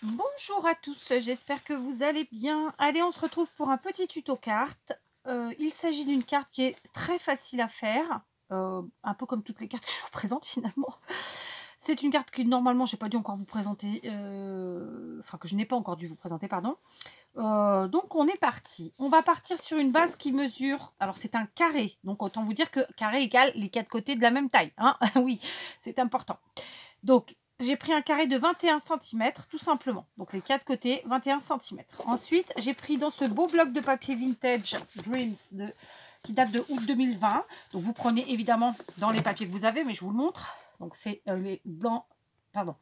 Bonjour à tous, j'espère que vous allez bien. Allez, on se retrouve pour un petit tuto carte. Il s'agit d'une carte qui est très facile à faire, un peu comme toutes les cartes que je vous présente finalement. C'est une carte que normalement j'ai pas dû encore vous présenter, enfin que je n'ai pas encore dû vous présenter, pardon. Donc on est parti. On va partir sur une base qui mesure, alors c'est un carré, donc autant vous dire que carré égale les quatre côtés de la même taille, hein. Oui, c'est important. Donc, j'ai pris un carré de 21 cm, tout simplement. Donc, les quatre côtés, 21 cm. Ensuite, j'ai pris dans ce beau bloc de papier vintage Dreams qui date de août 2020. Donc, vous prenez évidemment dans les papiers que vous avez, mais je vous le montre. Donc, c'est les blancs, pardon,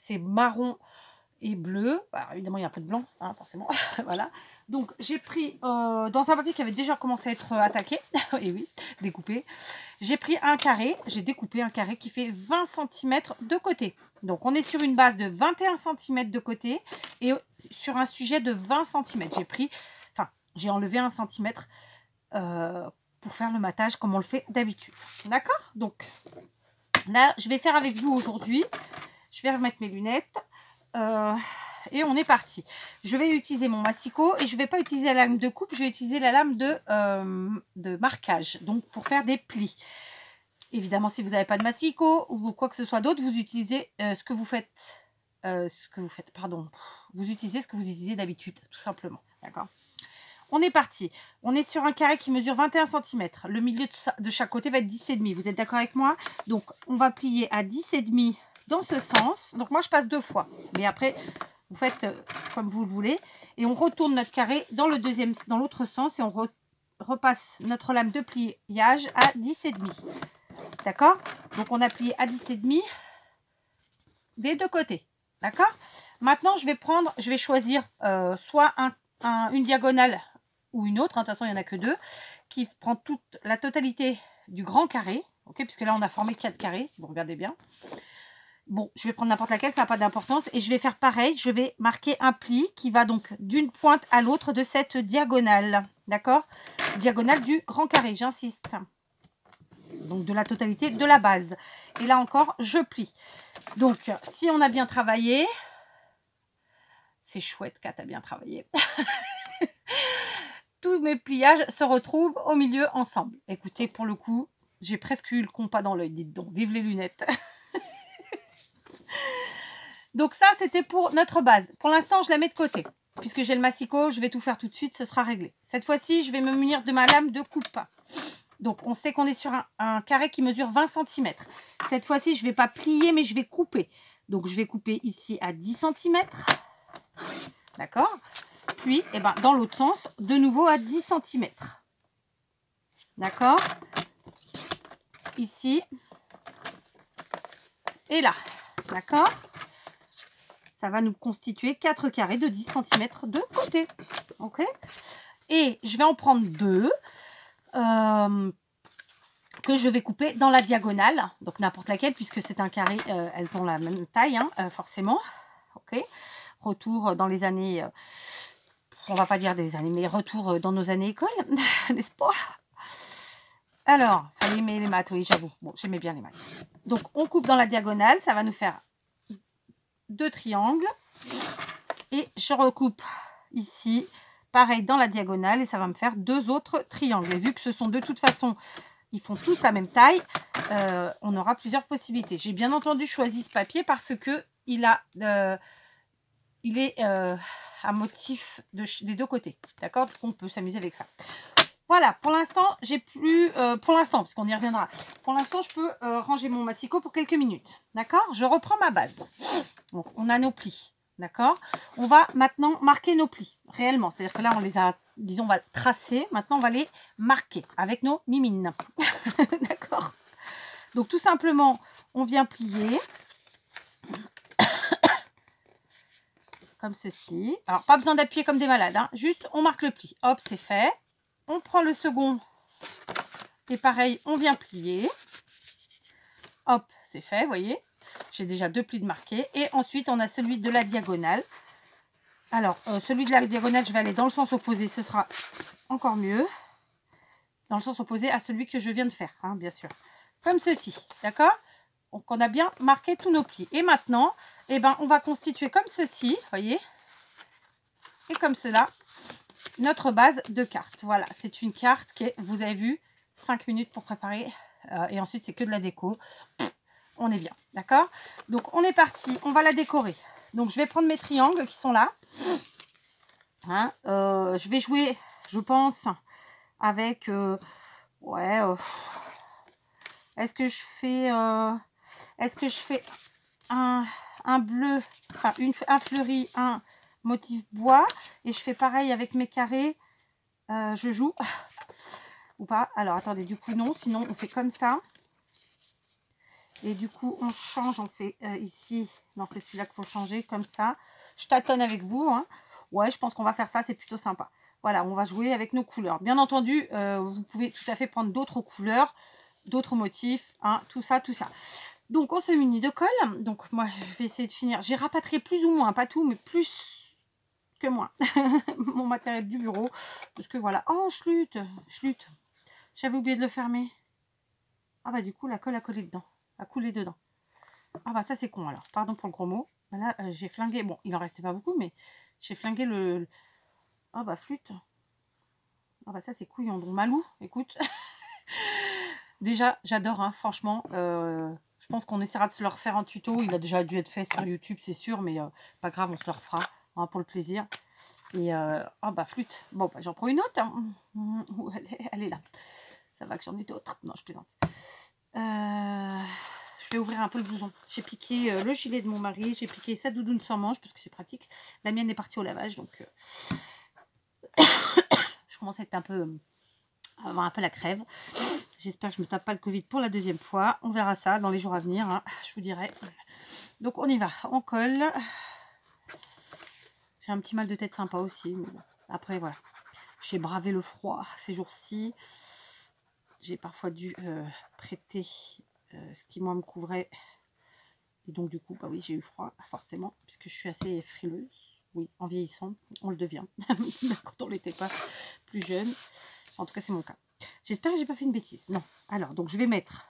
c'est marron et bleu. Alors, évidemment, il y a un peu de blanc, hein, forcément. Voilà. Donc, j'ai pris dans un papier qui avait déjà commencé à être attaqué, et oui, découpé. J'ai pris un carré, j'ai découpé un carré qui fait 20 cm de côté. Donc, on est sur une base de 21 cm de côté et sur un sujet de 20 cm. J'ai enlevé 1 cm pour faire le matage comme on le fait d'habitude. D'accord? Donc, là, je vais faire avec vous aujourd'hui. Je vais remettre mes lunettes. Et on est parti. Je vais utiliser mon massicot et je ne vais pas utiliser la lame de coupe, je vais utiliser la lame de marquage, donc pour faire des plis. Évidemment, si vous n'avez pas de massicot ou quoi que ce soit d'autre, vous utilisez ce que vous faites, pardon. Vous utilisez ce que vous utilisez d'habitude, tout simplement. D'accord? On est parti. On est sur un carré qui mesure 21 cm. Le milieu de chaque côté va être 10,5. Vous êtes d'accord avec moi? Donc, on va plier à 10,5 dans ce sens. Donc, moi, je passe 2 fois. Mais après, vous faites comme vous le voulez. Et on retourne notre carré dans l'autre sens et on repasse notre lame de pliage à 10,5. D'accord? Donc, on a plié à 10,5 des deux côtés. D'accord? Maintenant, je vais choisir soit une diagonale ou une autre. De toute façon, il n'y en a que deux. Qui prend toute la totalité du grand carré. Ok? Puisque là, on a formé 4 carrés, si vous regardez bien. Bon, je vais prendre n'importe laquelle, ça n'a pas d'importance. Et je vais faire pareil. Je vais marquer un pli qui va donc d'une pointe à l'autre de cette diagonale. D'accord? Diagonale du grand carré, j'insiste. Donc de la totalité de la base. Et là encore, je plie. Donc, si on a bien travaillé, c'est chouette, Kat a bien travaillé. Tous mes pliages se retrouvent au milieu ensemble. Écoutez, pour le coup, j'ai presque eu le compas dans l'œil, dites donc. Vive les lunettes. Donc ça, c'était pour notre base. Pour l'instant, je la mets de côté. Puisque j'ai le massicot, je vais tout faire tout de suite, ce sera réglé. Cette fois-ci, je vais me munir de ma lame de coupe. Donc, on sait qu'on est sur un carré qui mesure 20 cm. Cette fois-ci, je ne vais pas plier, mais je vais couper. Donc, je vais couper ici à 10 cm. D'accord? Puis, eh ben, dans l'autre sens, de nouveau à 10 cm. D'accord? Ici. Et là. D'accord? Ça va nous constituer 4 carrés de 10 cm de côté. Ok? Et je vais en prendre deux. Que je vais couper dans la diagonale, donc n'importe laquelle, puisque c'est un carré, elles ont la même taille, hein, forcément. Ok. Retour dans les années, on va pas dire des années, mais retour dans nos années école, n'est-ce pas? Alors, fallait aimer les maths, oui, j'avoue. Bon, j'aimais bien les maths. Donc, on coupe dans la diagonale, ça va nous faire 2 triangles. Et je recoupe ici, pareil, dans la diagonale, et ça va me faire 2 autres triangles. Et vu que ce sont de toute façon, ils font tous la même taille, on aura plusieurs possibilités. J'ai bien entendu choisi ce papier parce que il est à motif des deux côtés. D'accord? Donc on peut s'amuser avec ça. Voilà, pour l'instant, j'ai plus... pour l'instant, parce qu'on y reviendra. Pour l'instant, je peux ranger mon massicot pour quelques minutes. D'accord? Je reprends ma base. Donc, on a nos plis. D'accord? On va maintenant marquer nos plis, réellement. C'est-à-dire que là, on les a, disons, on va tracer. Maintenant, on va les marquer avec nos mimines. D'accord? Donc, tout simplement, on vient plier. Comme ceci. Alors, pas besoin d'appuyer comme des malades. Hein. Juste, on marque le pli. Hop, c'est fait. On prend le second. Et pareil, on vient plier. Hop, c'est fait, vous voyez. J'ai déjà 2 plis de marqués. Et ensuite, on a celui de la diagonale. Alors, celui de la diagonale, je vais aller dans le sens opposé. Ce sera encore mieux. Dans le sens opposé à celui que je viens de faire, hein, bien sûr. Comme ceci, d'accord? Donc, on a bien marqué tous nos plis. Et maintenant, eh ben, on va constituer comme ceci, voyez, et comme cela, notre base de carte. Voilà, c'est une carte qui est, vous avez vu, 5 minutes pour préparer. Et ensuite, c'est que de la déco. On est bien, d'accord? Donc, on est parti. On va la décorer. Donc, je vais prendre mes triangles qui sont là. Hein, je vais jouer, je pense, avec... ouais... est-ce que je fais un bleu, enfin un fleuri, un motif bois, et je fais pareil avec mes carrés, je joue ou pas? Alors attendez, du coup non, sinon on fait comme ça, et du coup on change, on fait ici, non c'est celui-là qu'il faut changer, comme ça. Je tâtonne avec vous, hein. Ouais, je pense qu'on va faire ça, c'est plutôt sympa. Voilà, on va jouer avec nos couleurs. Bien entendu, vous pouvez tout à fait prendre d'autres couleurs, d'autres motifs, hein, tout ça, tout ça. Donc, on se munit de colle. Donc, moi, je vais essayer de finir. J'ai rapatrié plus ou moins, pas tout, mais plus que moins, mon matériel du bureau. Parce que voilà. Oh, chlut. J'avais oublié de le fermer. Ah bah, du coup, la colle a collé dedans. A coulé dedans. Ah bah, ça, c'est con, alors. Pardon pour le gros mot. Là, j'ai flingué. Bon, il en restait pas beaucoup, mais j'ai flingué le... Ah bah, flûte. Ah bah, ça, c'est couillon. Donc, Malou, écoute... Déjà, j'adore, hein, franchement. Je pense qu'on essaiera de se le refaire en tuto. Il a déjà dû être fait sur YouTube, c'est sûr, mais pas grave, on se le refera, hein, pour le plaisir. Et oh bah flûte. Bon, bah, j'en prends une autre. Hein. Elle est là. Ça va que j'en ai d'autres. Non, je plaisante. Je vais ouvrir un peu le blouson. J'ai piqué le gilet de mon mari. J'ai piqué sa doudoune sans manche parce que c'est pratique. La mienne est partie au lavage, donc je commence à être avoir un peu la crève. J'espère que je ne me tape pas le Covid pour la deuxième fois. On verra ça dans les jours à venir, hein, je vous dirai. Donc on y va, on colle. J'ai un petit mal de tête sympa aussi. Mais bon. Après voilà, j'ai bravé le froid ces jours-ci. J'ai parfois dû prêter ce qui moi me couvrait. Et donc du coup, bah oui, j'ai eu froid forcément, puisque je suis assez frileuse. Oui, en vieillissant, on le devient. Quand on n'était pas plus jeune. En tout cas, c'est mon cas. J'espère que j'ai pas fait une bêtise. Non. Alors, donc je vais mettre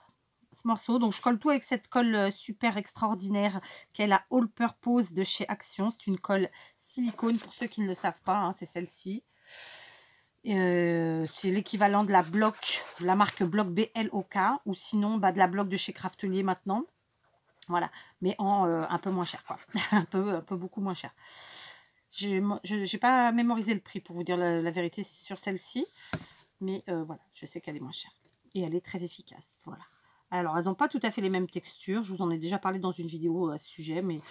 ce morceau. Donc je colle tout avec cette colle super extraordinaire qui est la All Purpose de chez Action. C'est une colle silicone pour ceux qui ne le savent pas. Hein, c'est celle-ci. C'est l'équivalent de la Bloc, la marque Bloc BLOK, ou sinon bah, de la Bloc de chez Craftelier maintenant. Voilà, mais en un peu moins cher, quoi. un peu beaucoup moins cher. Je n'ai pas mémorisé le prix pour vous dire la vérité sur celle-ci. Mais voilà, je sais qu'elle est moins chère. Et elle est très efficace, voilà. Alors, elles n'ont pas tout à fait les mêmes textures. Je vous en ai déjà parlé dans une vidéo à ce sujet, mais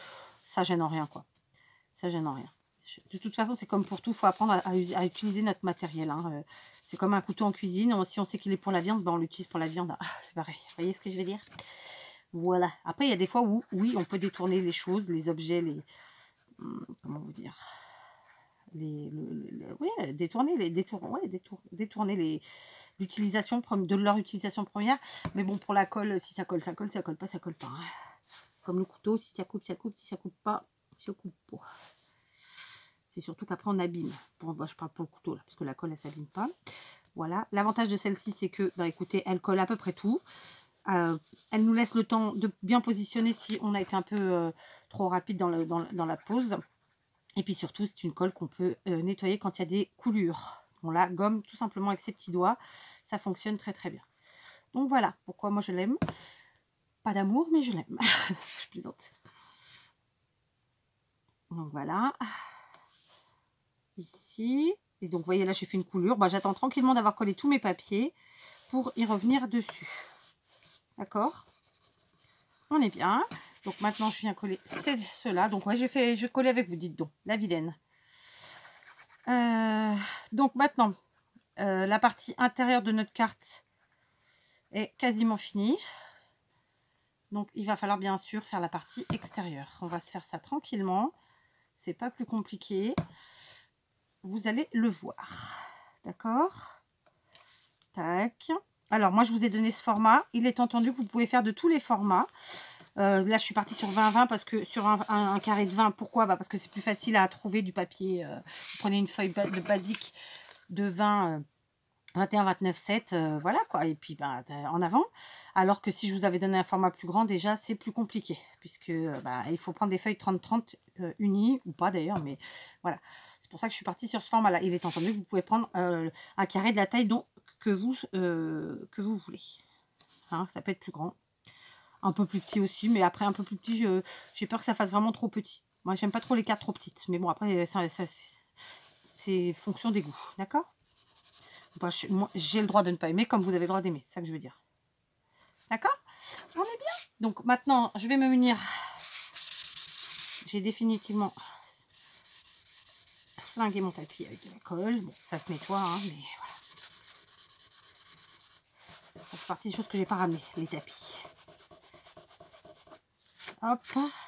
ça gêne en rien, quoi. Ça gêne en rien. De toute façon, c'est comme pour tout, il faut apprendre à utiliser notre matériel. Hein. C'est comme un couteau en cuisine. Si on sait qu'il est pour la viande, ben on l'utilise pour la viande. Ah, c'est pareil. Vous voyez ce que je veux dire? Voilà. Après, il y a des fois où, oui, on peut détourner les choses, les objets, les... Comment vous dire? Ouais, détourner l'utilisation de leur utilisation première. Mais bon, pour la colle, si ça colle, ça colle. Si ça colle pas, ça colle pas. Hein. Comme le couteau, si ça coupe, ça coupe. Si ça coupe pas, ça coupe pas. C'est surtout qu'après on abîme. Bon, je parle pour le couteau là, parce que la colle elle s'abîme pas. Voilà. L'avantage de celle-ci, c'est que, bah, écoutez, elle colle à peu près tout. Elle nous laisse le temps de bien positionner si on a été un peu trop rapide dans la pose. Et puis surtout, c'est une colle qu'on peut nettoyer quand il y a des coulures. On la gomme tout simplement avec ses petits doigts. Ça fonctionne très très bien. Donc voilà pourquoi moi je l'aime. Pas d'amour, mais je l'aime. Je plaisante. Donc voilà. Ici. Et donc vous voyez là, j'ai fait une coulure. Bah, j'attends tranquillement d'avoir collé tous mes papiers pour y revenir dessus. D'accord? On est bien. Donc maintenant, je viens coller cela. Donc ouais, je collais avec vous, dites donc. La vilaine. Donc maintenant, la partie intérieure de notre carte est quasiment finie. Donc il va falloir bien sûr faire la partie extérieure. On va se faire ça tranquillement. C'est pas plus compliqué. Vous allez le voir. D'accord? Tac. Alors moi je vous ai donné ce format. Il est entendu que vous pouvez faire de tous les formats. Là je suis partie sur 20-20 parce que sur un carré de 20, pourquoi? Bah, parce que c'est plus facile à trouver du papier. Vous prenez une feuille de basique de 20 21, 29, 7, voilà quoi. Et puis bah, en avant. Alors que si je vous avais donné un format plus grand, déjà c'est plus compliqué. Puisque bah, il faut prendre des feuilles 30-30 unies, ou pas d'ailleurs, mais voilà. C'est pour ça que je suis partie sur ce format-là. Il est entendu que vous pouvez prendre un carré de la taille que vous voulez. Hein, ça peut être plus grand. Un peu plus petit aussi, mais après un peu plus petit, j'ai peur que ça fasse vraiment trop petit. Moi j'aime pas trop les cartes trop petites. Mais bon, après c'est fonction des goûts. D'accord? Moi, j'ai le droit de ne pas aimer comme vous avez le droit d'aimer. C'est ça que je veux dire. D'accord? On est bien. Donc maintenant, je vais me munir. J'ai définitivement flingué mon tapis avec de la colle. Bon, ça se nettoie, hein, mais voilà. Ça fait partie des choses que j'ai pas ramenées, les tapis. Hop.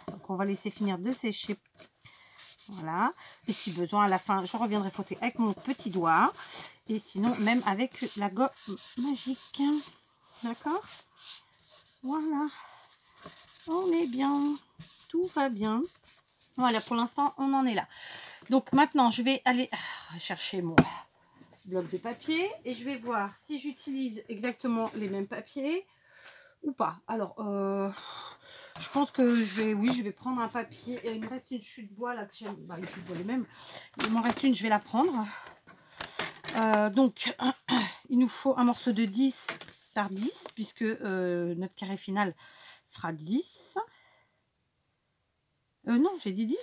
Donc on va laisser finir de sécher. Voilà. Et si besoin, à la fin, je reviendrai frotter avec mon petit doigt. Et sinon, même avec la gomme magique. D'accord? Voilà. On est bien. Tout va bien. Voilà, pour l'instant, on en est là. Donc maintenant, je vais aller chercher mon bloc de papier et je vais voir si j'utilise exactement les mêmes papiers ou pas. Alors, je pense que je vais prendre un papier. Il me reste une chute bois là que j'aime. Bah, une chute bois les mêmes. Il m'en reste une, je vais la prendre. Donc, il nous faut un morceau de 10 par 10 puisque notre carré final fera 10. Non, j'ai dit 10.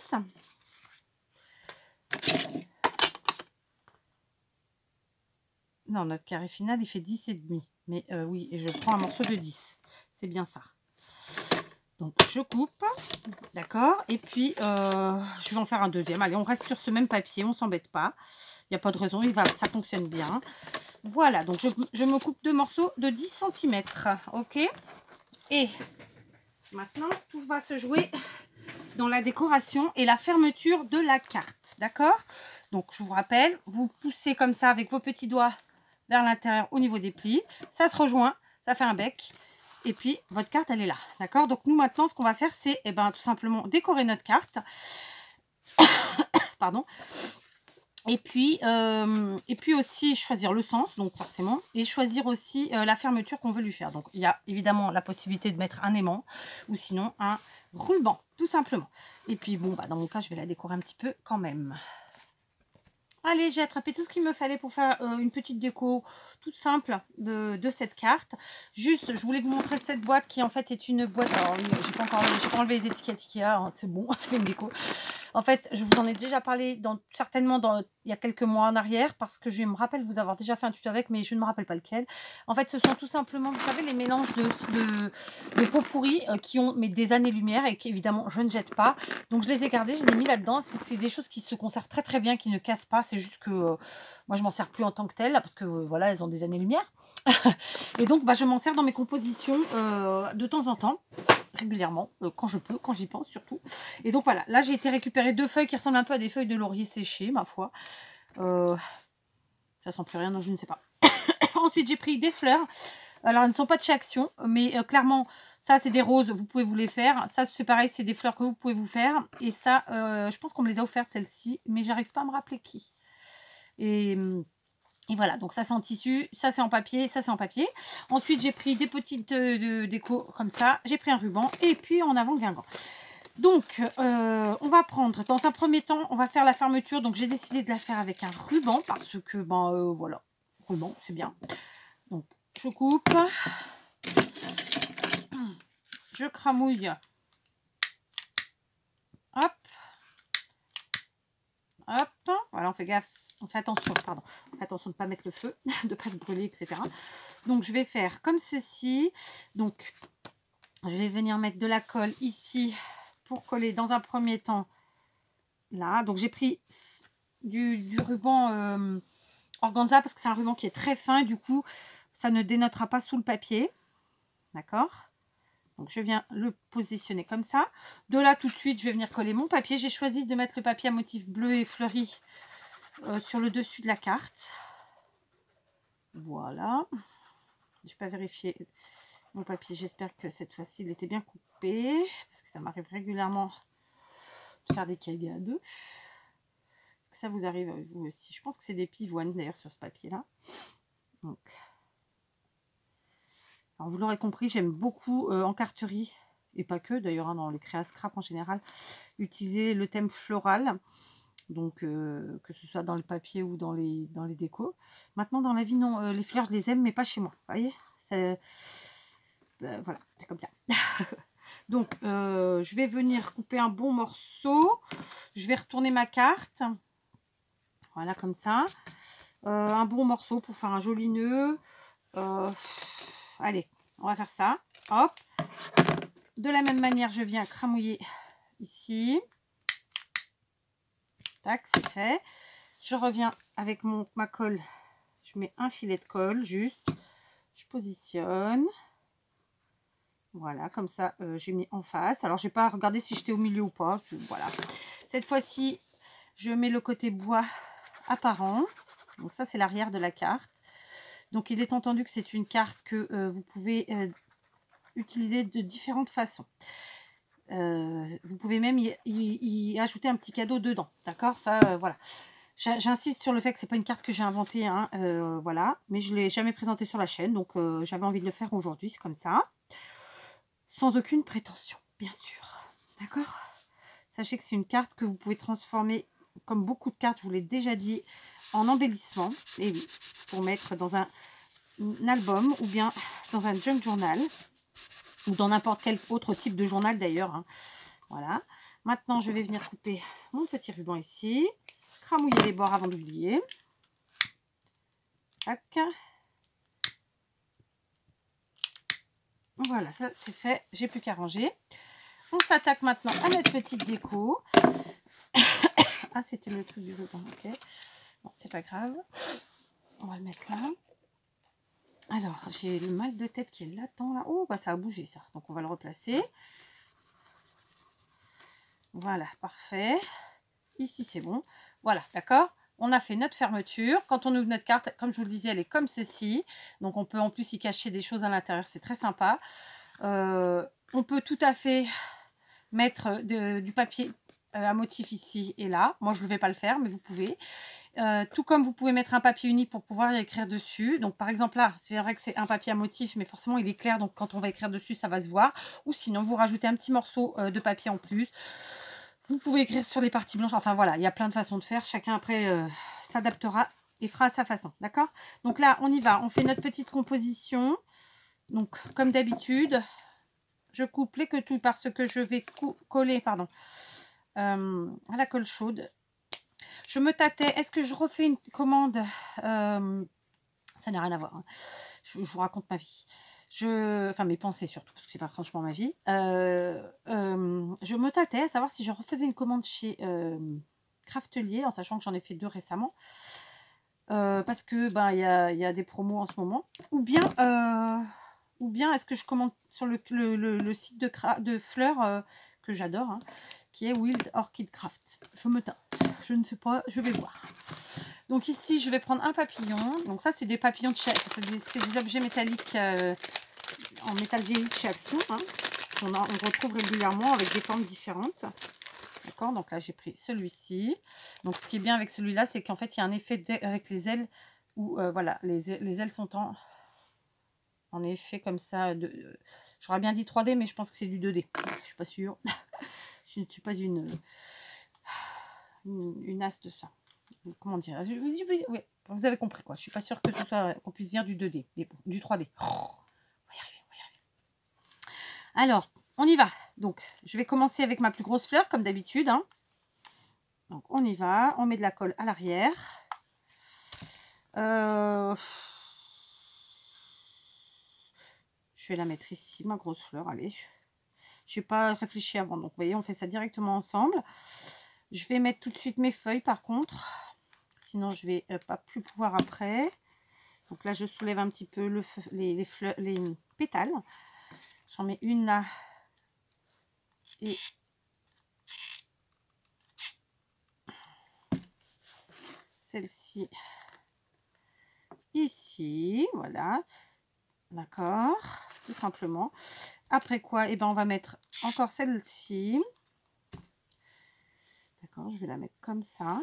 Non, notre carré final, il fait 10 et demi. Mais oui, et je prends un morceau de 10. C'est bien ça. Donc, je coupe. D'accord. Et puis, je vais en faire un deuxième. Allez, on reste sur ce même papier. On ne s'embête pas. Il n'y a pas de raison. Ça fonctionne bien. Voilà. Donc, je me coupe deux morceaux de 10 cm. OK. Et maintenant, tout va se jouer dans la décoration et la fermeture de la carte. D'accord. Donc, je vous rappelle, vous poussez comme ça avec vos petits doigts vers l'intérieur au niveau des plis. Ça se rejoint, ça fait un bec. Et puis, votre carte, elle est là. D'accord? Donc, nous, maintenant, ce qu'on va faire, c'est tout simplement décorer notre carte. Pardon. Et puis aussi choisir le sens, donc forcément, et choisir aussi la fermeture qu'on veut lui faire. Donc, il y a évidemment la possibilité de mettre un aimant ou sinon un ruban, tout simplement. Et puis, bon, dans mon cas, je vais la décorer un petit peu quand même. Allez, j'ai attrapé tout ce qu'il me fallait pour faire une petite déco toute simple de cette carte. Juste, je voulais vous montrer cette boîte qui en fait est une boîte. Alors, j'ai pas enlevé les étiquettes Ikea, hein, c'est bon, ça fait une déco. En fait, je vous en ai déjà parlé certainement il y a quelques mois en arrière parce que je me rappelle vous avoir déjà fait un tuto avec, mais je ne me rappelle pas lequel. En fait, ce sont tout simplement, vous savez, les mélanges de pots pourris qui ont des années-lumière et qu'évidemment, je ne jette pas. Donc, je les ai gardés, je les ai mis là-dedans. C'est des choses qui se conservent très très bien, qui ne cassent pas. C'est juste que moi, je m'en sers plus en tant que telle parce que voilà, elles ont des années-lumière. Et donc, je m'en sers dans mes compositions de temps en temps. Régulièrement, quand je peux, quand j'y pense surtout. Et donc voilà, là j'ai été récupérer deux feuilles qui ressemblent un peu à des feuilles de laurier séchées, ma foi. Ça sent plus rien, donc je ne sais pas. Ensuite j'ai pris des fleurs. Alors elles ne sont pas de chez Action, mais clairement ça c'est des roses, vous pouvez vous les faire. Ça c'est pareil, c'est des fleurs que vous pouvez vous faire. Et ça, je pense qu'on me les a offertes celles-ci, mais j'arrive pas à me rappeler qui. Et voilà, donc ça c'est en tissu, ça c'est en papier, ça c'est en papier. Ensuite j'ai pris des petites déco comme ça, j'ai pris un ruban et puis en avant Guingamp. Donc on va prendre, dans un premier temps, on va faire la fermeture. Donc j'ai décidé de la faire avec un ruban parce que voilà, ruban c'est bien. Donc je coupe, je cramouille, hop, hop, voilà on fait gaffe. On fait attention, pardon, on fait attention de ne pas mettre le feu, de ne pas se brûler, etc. Donc je vais faire comme ceci. Donc je vais venir mettre de la colle ici pour coller dans un premier temps là. Donc j'ai pris du ruban organza parce que c'est un ruban qui est très fin et du coup ça ne dénotera pas sous le papier. D'accord? Donc je viens le positionner comme ça. De là tout de suite je vais venir coller mon papier. J'ai choisi de mettre le papier à motif bleu et fleuri sur le dessus de la carte. Voilà. Je n'ai pas vérifié mon papier. J'espère que cette fois-ci il était bien coupé. Parce que ça m'arrive régulièrement de faire des cagades. Ça vous arrive vous aussi. Je pense que c'est des pivoines d'ailleurs sur ce papier là. Donc, alors vous l'aurez compris, j'aime beaucoup en carterie, et pas que d'ailleurs, hein, dans les créas scrap en général, utiliser le thème floral. Donc, que ce soit dans le papier ou dans les décos. Maintenant, dans la vie, non, les fleurs, je les aime, mais pas chez moi. Vous voyez, voilà, c'est comme ça. Donc, je vais venir couper un bon morceau. Je vais retourner ma carte. Voilà, comme ça. Un bon morceau pour faire un joli nœud. Allez, on va faire ça. Hop. De la même manière, je viens cramouiller ici. Tac, c'est fait. Je reviens avec ma colle. Je mets un filet de colle, juste. Je positionne. Voilà, comme ça, j'ai mis en face. Alors, j'ai pas regardé si j'étais au milieu ou pas. Voilà. Cette fois-ci, je mets le côté bois apparent. Donc, ça, c'est l'arrière de la carte. Donc, il est entendu que c'est une carte que vous pouvez utiliser de différentes façons. Vous pouvez même y ajouter un petit cadeau dedans. D'accord, ça, voilà. J'insiste sur le fait que c'est pas une carte que j'ai inventée, hein, voilà, mais je ne l'ai jamais présentée sur la chaîne, donc j'avais envie de le faire aujourd'hui, c'est comme ça. Sans aucune prétention, bien sûr. D'accord? Sachez que c'est une carte que vous pouvez transformer, comme beaucoup de cartes, je vous l'ai déjà dit, en embellissement. Et oui, pour mettre dans un album ou bien dans un junk journal, ou dans n'importe quel autre type de journal d'ailleurs, hein. Voilà. Maintenant, je vais venir couper mon petit ruban ici. Cramouiller les bords avant d'oublier. Tac. Voilà, ça c'est fait. J'ai plus qu'à ranger. On s'attaque maintenant à notre petite déco. Ah, c'était le truc du ruban. Ok. Bon, c'est pas grave. On va le mettre là. Alors, j'ai le mal de tête qui est latent là. Oh, bah ça a bougé ça. Donc, on va le replacer. Voilà, parfait. Ici, c'est bon. Voilà, d'accord. On a fait notre fermeture. Quand on ouvre notre carte, comme je vous le disais, elle est comme ceci. Donc, on peut en plus y cacher des choses à l'intérieur. C'est très sympa. On peut tout à fait mettre du papier à motif ici et là. Moi, je ne vais pas le faire, mais vous pouvez. Tout comme vous pouvez mettre un papier uni pour pouvoir y écrire dessus. Donc, par exemple, là, c'est vrai que c'est un papier à motif, mais forcément, il est clair. Donc, quand on va écrire dessus, ça va se voir. Ou sinon, vous rajoutez un petit morceau de papier en plus. Vous pouvez écrire sur les parties blanches. Enfin, voilà, il y a plein de façons de faire. Chacun, après, s'adaptera et fera à sa façon. D'accord? Donc là, on y va. On fait notre petite composition. Donc, comme d'habitude, je coupe les quetouilles parce que je vais coller, pardon, à la colle chaude. Je me tâtais. Est-ce que je refais une commande? Ça n'a rien à voir, hein. Je vous raconte ma vie. Enfin, mes pensées surtout, parce que c'est pas franchement ma vie. Je me tâtais à savoir si je refaisais une commande chez Craftelier, en sachant que j'en ai fait 2 récemment. Parce que ben, y a des promos en ce moment. Ou bien est-ce que je commande sur le site de fleurs que j'adore, hein, qui est Wild Orchid Craft. Je me tâte. Je ne sais pas, je vais voir. Donc ici, je vais prendre un papillon. Donc ça, c'est des papillons de chez... C'est des objets métalliques en métal vieilli de chez Action, hein, on retrouve régulièrement avec des formes différentes. D'accord, donc là, j'ai pris celui-ci. Donc ce qui est bien avec celui-là, c'est qu'en fait, il y a un effet avec les ailes où, voilà, les ailes sont en effet comme ça. J'aurais bien dit 3D, mais je pense que c'est du 2D. Je suis pas sûre. Je ne suis pas une as de ça. Comment dire? Oui, vous avez compris quoi. Je suis pas sûre que ce soit qu'on puisse dire du 2D, du 3D. Oh, on va y arriver, on va y arriver. Alors, on y va. Donc, je vais commencer avec ma plus grosse fleur, comme d'habitude, hein. Donc, on y va. On met de la colle à l'arrière. Je vais la mettre ici, ma grosse fleur. Allez, je n'ai pas réfléchi avant. Donc, vous voyez, on fait ça directement ensemble. Je vais mettre tout de suite mes feuilles, par contre. Sinon, je vais pas plus pouvoir après. Donc là, je soulève un petit peu les pétales. J'en mets une là. Et celle-ci ici. Voilà. D'accord. Tout simplement. Après quoi, eh ben, on va mettre encore celle-ci. D'accord, je vais la mettre comme ça.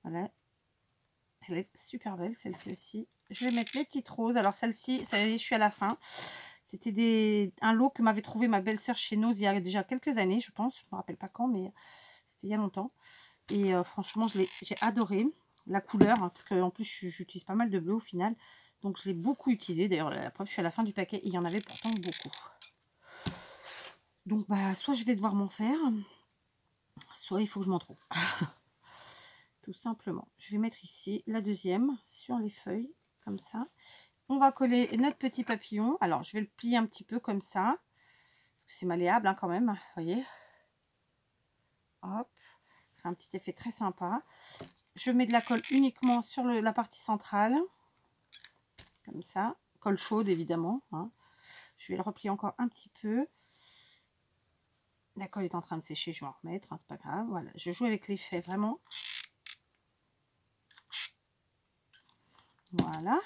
Voilà. Elle est super belle, celle-ci aussi. Je vais mettre les petites roses. Alors celle-ci, ça y est, je suis à la fin. C'était un lot que m'avait trouvé ma belle-sœur chez nous il y a déjà quelques années, je pense. Je ne me rappelle pas quand, mais c'était il y a longtemps. Et franchement, j'ai adoré la couleur, hein, parce qu'en plus, j'utilise pas mal de bleu au final. Donc, je l'ai beaucoup utilisé. D'ailleurs, la preuve, je suis à la fin du paquet. Et il y en avait pourtant beaucoup. Donc, bah, soit je vais devoir m'en faire, soit il faut que je m'en trouve. Tout simplement. Je vais mettre ici la deuxième sur les feuilles, comme ça. On va coller notre petit papillon. Alors, je vais le plier un petit peu comme ça. Parce que c'est malléable, hein, quand même. Vous voyez. Hop. Ça fait un petit effet très sympa. Je mets de la colle uniquement sur la partie centrale. Comme ça. Colle chaude, évidemment. Hein. Je vais le replier encore un petit peu. La colle est en train de sécher, je vais en remettre. Hein, c'est pas grave. Voilà. Je joue avec l'effet, vraiment. Voilà.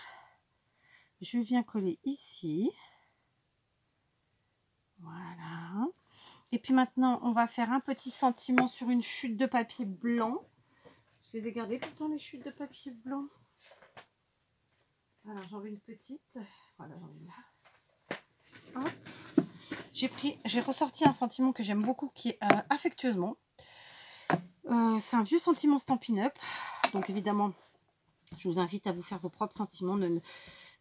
Je viens coller ici. Voilà. Et puis maintenant, on va faire un petit sentiment sur une chute de papier blanc. Je les ai gardées pourtant, les chutes de papier blanc. Alors, j'en veux une petite. Voilà, j'en ai là. Hop. J'ai ressorti un sentiment que j'aime beaucoup, qui est affectueusement. C'est un vieux sentiment Stampin' Up. Donc, évidemment, je vous invite à vous faire vos propres sentiments.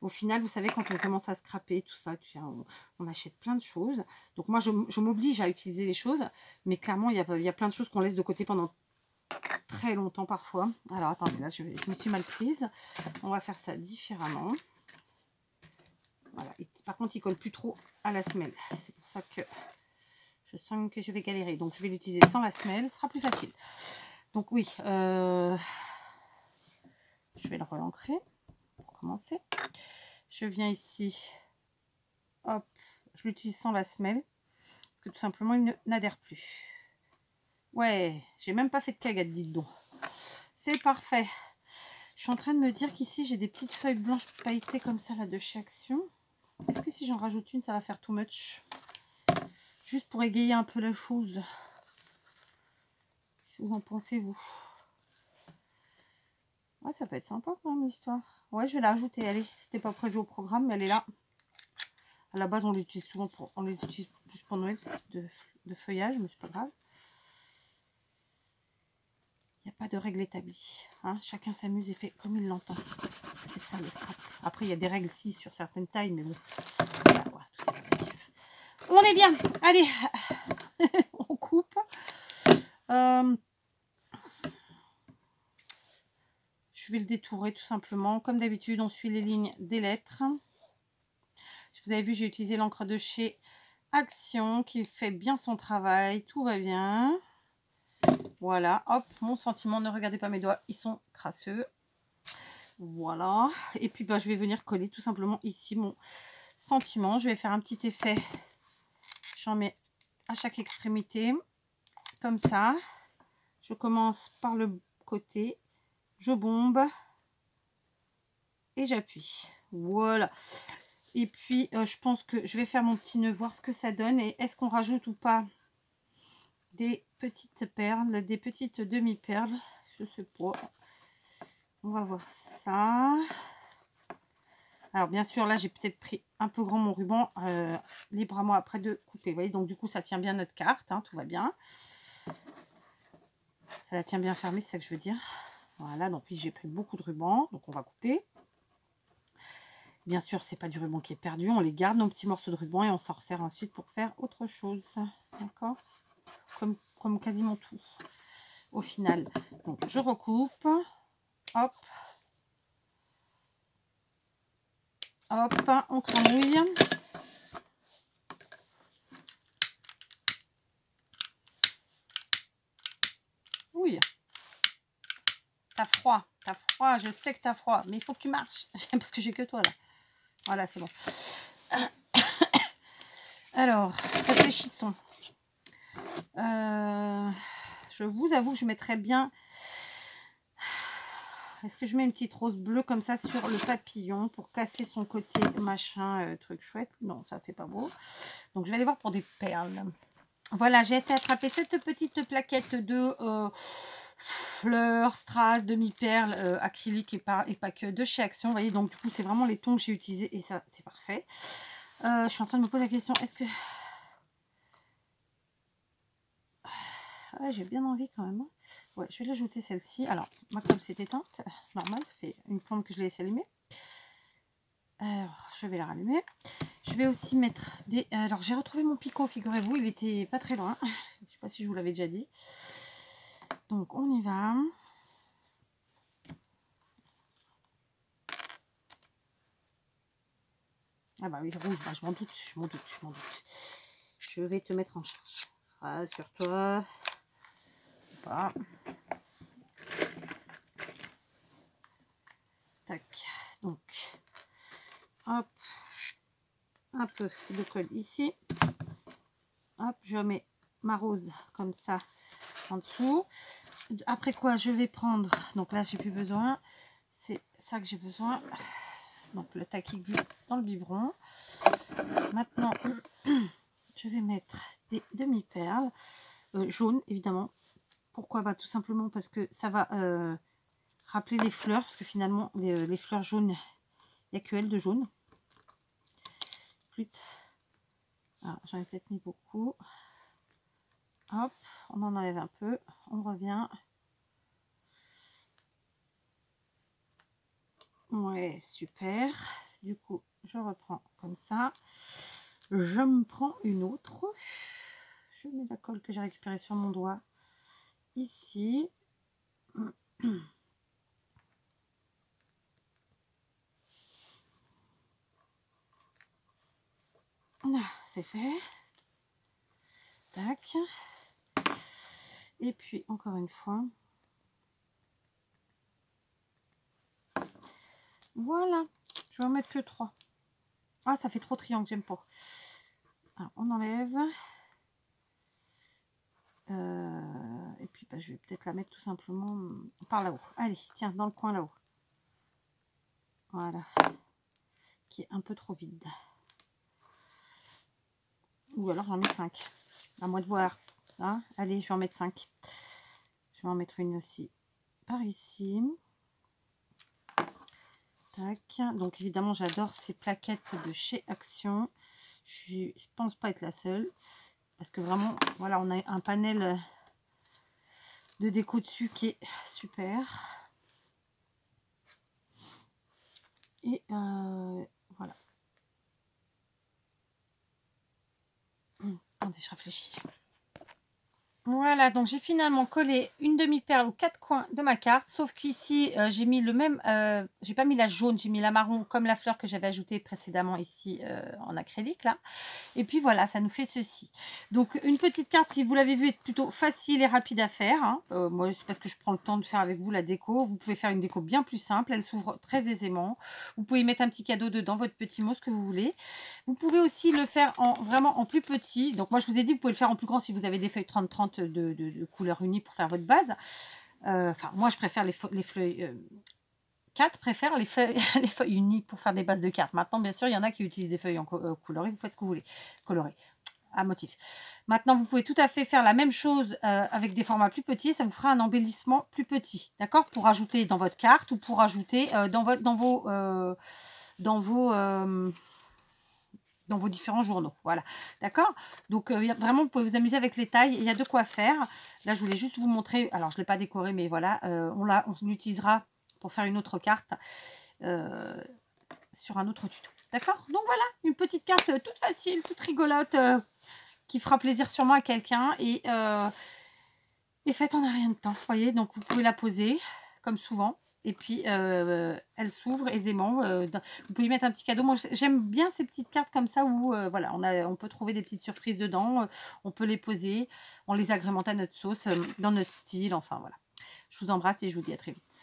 Au final, vous savez, quand on commence à scraper, tout ça, on achète plein de choses. Donc moi, je m'oblige à utiliser les choses. Mais clairement, il y a plein de choses qu'on laisse de côté pendant très longtemps parfois. Alors, attendez, là, je me suis mal prise. On va faire ça différemment. Voilà. Et, par contre, il colle plus trop à la semelle. C'est pour ça que je sens que je vais galérer. Donc, je vais l'utiliser sans la semelle. Ce sera plus facile. Donc, oui. Je vais le re-ancrer pour commencer. Je viens ici, hop, je l'utilise sans la semelle, parce que tout simplement, il n'adhère plus. Ouais, j'ai même pas fait de cagade, dites donc. C'est parfait. Je suis en train de me dire qu'ici, j'ai des petites feuilles blanches pailletées comme ça, là, de chez Action. Est-ce que si j'en rajoute une, ça va faire too much? Juste pour égayer un peu la chose. Qu'est-ce que vous en pensez, vous? Ouais, ça peut être sympa quand même, l'histoire. Ouais, je vais la rajouter. Allez, c'était pas prévu au programme, mais elle est là. À la base, on les utilise souvent on les utilise plus pour Noël, de feuillage, mais c'est pas grave. Il n'y a pas de règle établie. Hein. Chacun s'amuse et fait comme il l'entend. C'est ça le scrap. Après, il y a des règles si sur certaines tailles, mais bon. Voilà, tout est relatif. On est bien. Allez, on coupe. Je vais le détourer tout simplement. Comme d'habitude, on suit les lignes des lettres. Vous avez vu, j'ai utilisé l'encre de chez Action qui fait bien son travail. Tout va bien. Voilà, hop, mon sentiment. Ne regardez pas mes doigts, ils sont crasseux. Voilà. Et puis, bah, je vais venir coller tout simplement ici mon sentiment. Je vais faire un petit effet. J'en mets à chaque extrémité. Comme ça. Je commence par le côté. Je bombe. Et j'appuie. Voilà. Et puis, je pense que je vais faire mon petit nœud, voir ce que ça donne. Et est-ce qu'on rajoute ou pas des petites perles, des petites demi-perles? Je sais pas. On va voir ça. Alors, bien sûr, là, j'ai peut-être pris un peu grand mon ruban. Libre à moi après de couper. Vous voyez, donc du coup, ça tient bien notre carte. Hein, tout va bien. Ça la tient bien fermée, c'est ça que je veux dire. Voilà, donc oui, j'ai pris beaucoup de ruban. Donc, on va couper. Bien sûr, c'est pas du ruban qui est perdu. On les garde, nos petits morceaux de ruban, et on s'en resserre ensuite pour faire autre chose. D'accord? Comme quasiment tout, au final. Donc, je recoupe. Hop. Hop, on cremouille. Oui. T'as froid, je sais que t'as froid, mais il faut que tu marches. Parce que j'ai que toi là. Voilà, c'est bon. Alors, réfléchissons. Je vous avoue que je mettrais bien... Est-ce que je mets une petite rose bleue comme ça sur le papillon pour casser son côté machin, truc chouette? Non, ça fait pas beau. Donc, je vais aller voir pour des perles. Voilà, j'ai été attraper cette petite plaquette de fleurs, strass, demi-perles, acrylique et pas que de chez Action. Vous voyez, donc du coup, c'est vraiment les tons que j'ai utilisés et ça, c'est parfait. Je suis en train de me poser la question, est-ce que... Ah, j'ai bien envie quand même. Ouais, je vais l'ajouter celle-ci. Alors, ma colle s'est éteinte. Normal, ça fait une plombe que je l'ai laissé allumer. Alors, je vais la rallumer. Je vais aussi mettre des... Alors, j'ai retrouvé mon picot, figurez-vous. Il était pas très loin. Je ne sais pas si je vous l'avais déjà dit. Donc, on y va. Ah bah oui, rouge, bah, je m'en doute, je m'en doute. Je vais te mettre en charge. Rassure-toi. Pas. Tac. Donc, hop. Un peu de colle ici. Hop, je mets ma rose comme ça en dessous. Après quoi, je vais prendre... Donc là, j'ai plus besoin. C'est ça que j'ai besoin. Donc le taquis glue dans le biberon. Maintenant, je vais mettre des demi-perles jaunes, évidemment. Pourquoi? Bah, tout simplement parce que ça va rappeler les fleurs. Parce que finalement, les fleurs jaunes, il n'y a que elles de jaune. J'en ai peut-être mis beaucoup. Hop, on en enlève un peu. On revient. Ouais, super. Du coup, je reprends comme ça. Je me prends une autre. Je mets la colle que j'ai récupérée sur mon doigt ici. C'est fait. Tac. Et puis, encore une fois. Voilà. Je vais en mettre que 3. Ah, ça fait trop triangle, j'aime pas. Alors, on enlève. Et puis, bah, je vais peut-être la mettre tout simplement par là-haut. Allez, tiens, dans le coin là-haut. Voilà. Qui est un peu trop vide. Ou alors, j'en mets 5. À moi de voir. Hein, allez, je vais en mettre 5. Je vais en mettre une aussi par ici. Tac. Donc, évidemment, j'adore ces plaquettes de chez Action. Je pense pas être la seule. Parce que vraiment, voilà, on a un panel de déco dessus qui est super. Et voilà. Attendez, je réfléchis. Voilà, donc j'ai finalement collé une demi-perle aux 4 coins de ma carte, sauf qu'ici j'ai mis le même, j'ai pas mis la jaune, j'ai mis la marron comme la fleur que j'avais ajoutée précédemment ici en acrylique là. Et puis voilà, ça nous fait ceci. Donc une petite carte qui, vous l'avez vu, est plutôt facile et rapide à faire. Hein. Moi, c'est parce que je prends le temps de faire avec vous la déco. Vous pouvez faire une déco bien plus simple, elle s'ouvre très aisément. Vous pouvez mettre un petit cadeau dedans, votre petit mot, ce que vous voulez. Vous pouvez aussi le faire vraiment en plus petit. Donc moi, je vous ai dit, vous pouvez le faire en plus grand si vous avez des feuilles 30-30 de couleur unie pour faire votre base. Enfin, moi, je préfère les feuilles... 4 préfèrent les feuilles unies pour faire des bases de cartes. Maintenant, bien sûr, il y en a qui utilisent des feuilles en coloré. Vous faites ce que vous voulez. Coloré. À motif. Maintenant, vous pouvez tout à fait faire la même chose avec des formats plus petits. Ça vous fera un embellissement plus petit. D'accord? Pour ajouter dans votre carte ou pour ajouter dans vos différents journaux. Voilà. D'accord? Donc, vraiment, vous pouvez vous amuser avec les tailles. Il y a de quoi faire. Là, je voulais juste vous montrer. Alors, je ne l'ai pas décoré, mais voilà. On l'utilisera pour faire une autre carte sur un autre tuto. D'accord? Donc voilà, une petite carte toute facile, toute rigolote, qui fera plaisir sûrement à quelqu'un et faite en un rien de temps. Vous voyez, donc vous pouvez la poser comme souvent. Et puis, elle s'ouvre aisément. Vous pouvez y mettre un petit cadeau. Moi, j'aime bien ces petites cartes comme ça où voilà, on peut trouver des petites surprises dedans. On peut les poser. On les agrémente à notre sauce, dans notre style. Enfin, voilà. Je vous embrasse et je vous dis à très vite.